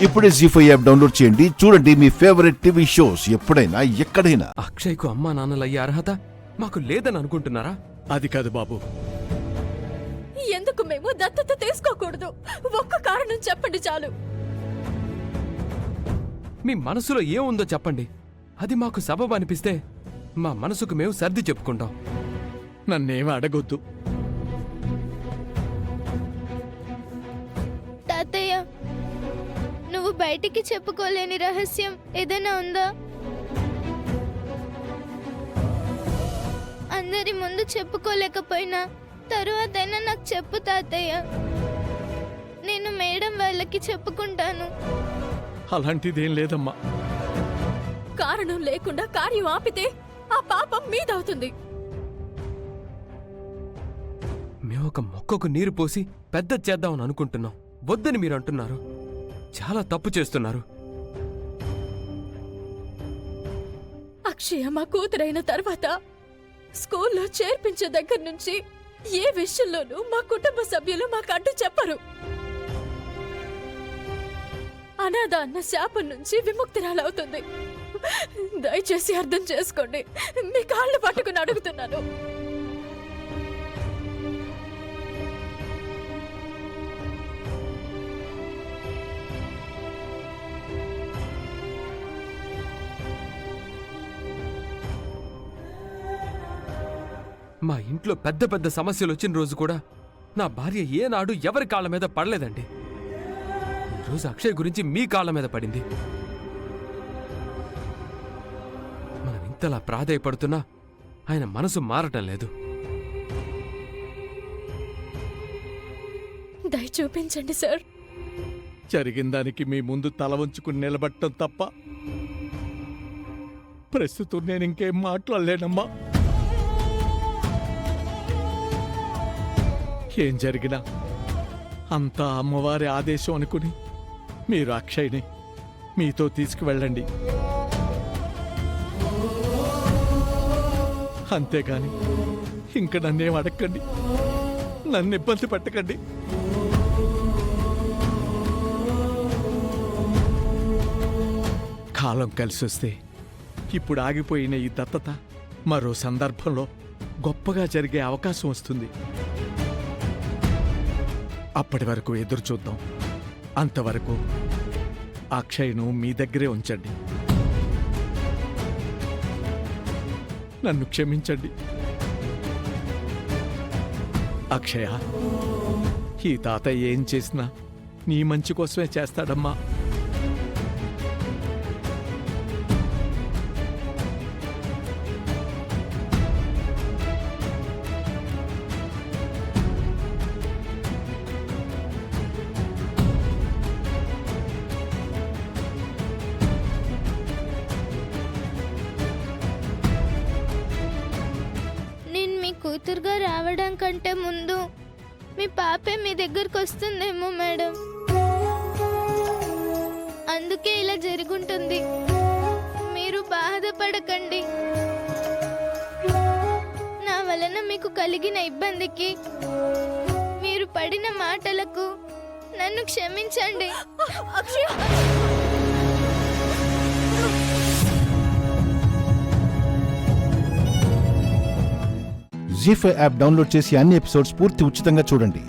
ఇప్పుడే జీ5 app download చేయండి. చూడండి మీ ఫేవరెట్ టీవీ షోస్ ఎప్పుడైనా ఎక్కడైనా. అక్షయ్కు అమ్మా నాన్నలయ్యే అర్హత మాకు లేదని అనుకుంటున్నారా? అది కాదు బాబు. ఎందుకు మేము దత్తత తీసుకోకూడదు? ఒక్క కారణం చెప్పండి చాలు. మీ మనసులో ఏముందో చెప్పండి. అది మాకు సబబు అనిపిస్తే మా మనసుకు మేము సర్ది చెప్పుకుంటాం. నన్నేం అడగొద్దు. తాతయ్య, నువ్వు బయటికి చెప్పుకోలేని రహస్యం ఏదైనా ఉందా? అందరి ముందు చెప్పుకోలేకపోయినా తరువాతైనా నాకు చెప్పు తాతయ్య. నేను మేడం వాళ్ళకి చెప్పుకుంటాను. అలాంటిదేం లేదమ్మా. కారణం లేకుండా కార్యం ఆపితే ఆ పాపం మీదవుతుంది. మేము ఒక మొక్కకు నీరు పోసి పెద్ద చేద్దామని అనుకుంటున్నాం. వద్దని మీరు అంటున్నారు. చాలా తప్పు చేస్తున్నారు. అక్షయ మా కూతురైన తర్వాత స్కూల్లో చేర్పించే దగ్గర నుంచి ఏ విషయంలోనూ మా కుటుంబ సభ్యులు మాకు అడ్డు చెప్పరు. అనాథ అన్న శాపం నుంచి విముక్తిరాలవుతుంది. దయచేసి అర్థం చేసుకోండి. మీ కాళ్ళు పట్టుకుని అడుగుతున్నాను. మా ఇంట్లో పెద్ద పెద్ద సమస్యలు వచ్చిన రోజు కూడా నా భార్య ఏనాడు ఎవరి కాళ్ళ మీద పడలేదండి. ఈరోజు అక్షయ్ గురించి మీ కాళ్ళ మీద పడింది. మనం ఇంతలా ప్రాధేయపడుతున్నా ఆయన మనసు మారటం లేదు. దయ చూపించండి సార్. జరిగిన దానికి మీ ముందు తల వంచుకుని నిలబడటం తప్ప ప్రస్తుతం నేను ఇంకేం మాట్లాడలేనమ్మా. ఏం జరిగినా అంతా అమ్మవారి ఆదేశం అనుకుని మీరు అక్షయ్ని మీతో తీసుకువెళ్ళండి. అంతేగాని ఇంక నన్నేం అడగండి, నన్ను ఇబ్బంది పెట్టకండి. కాలం కలిసి వస్తే ఇప్పుడు ఆగిపోయిన ఈ దత్తత మరో సందర్భంలో గొప్పగా జరిగే అవకాశం వస్తుంది. అప్పటి వరకు ఎదురు చూద్దాం. అంతవరకు అక్షయ్ను మీ దగ్గరే ఉంచండి. నన్ను క్షమించండి. అక్షయ, ఈ తాతయ్య ఏం చేసినా నీ మంచి కోసమే చేస్తాడమ్మా. కూతురుగా రావడం కంటే ముందు మీ పాపే మీ దగ్గరకు వస్తుందేమో మేడం. అందుకే ఇలా జరుగుంటుంది. మీరు బాధపడకండి. నా వలన మీకు కలిగిన ఇబ్బందికి, మీరు పడిన మాటలకు నన్ను క్షమించండి. జీ5 యాప్ డౌన్లోడ్ చేసి అన్ని ఎపిసోడ్స్ పూర్తి ఉచితంగా చూడండి.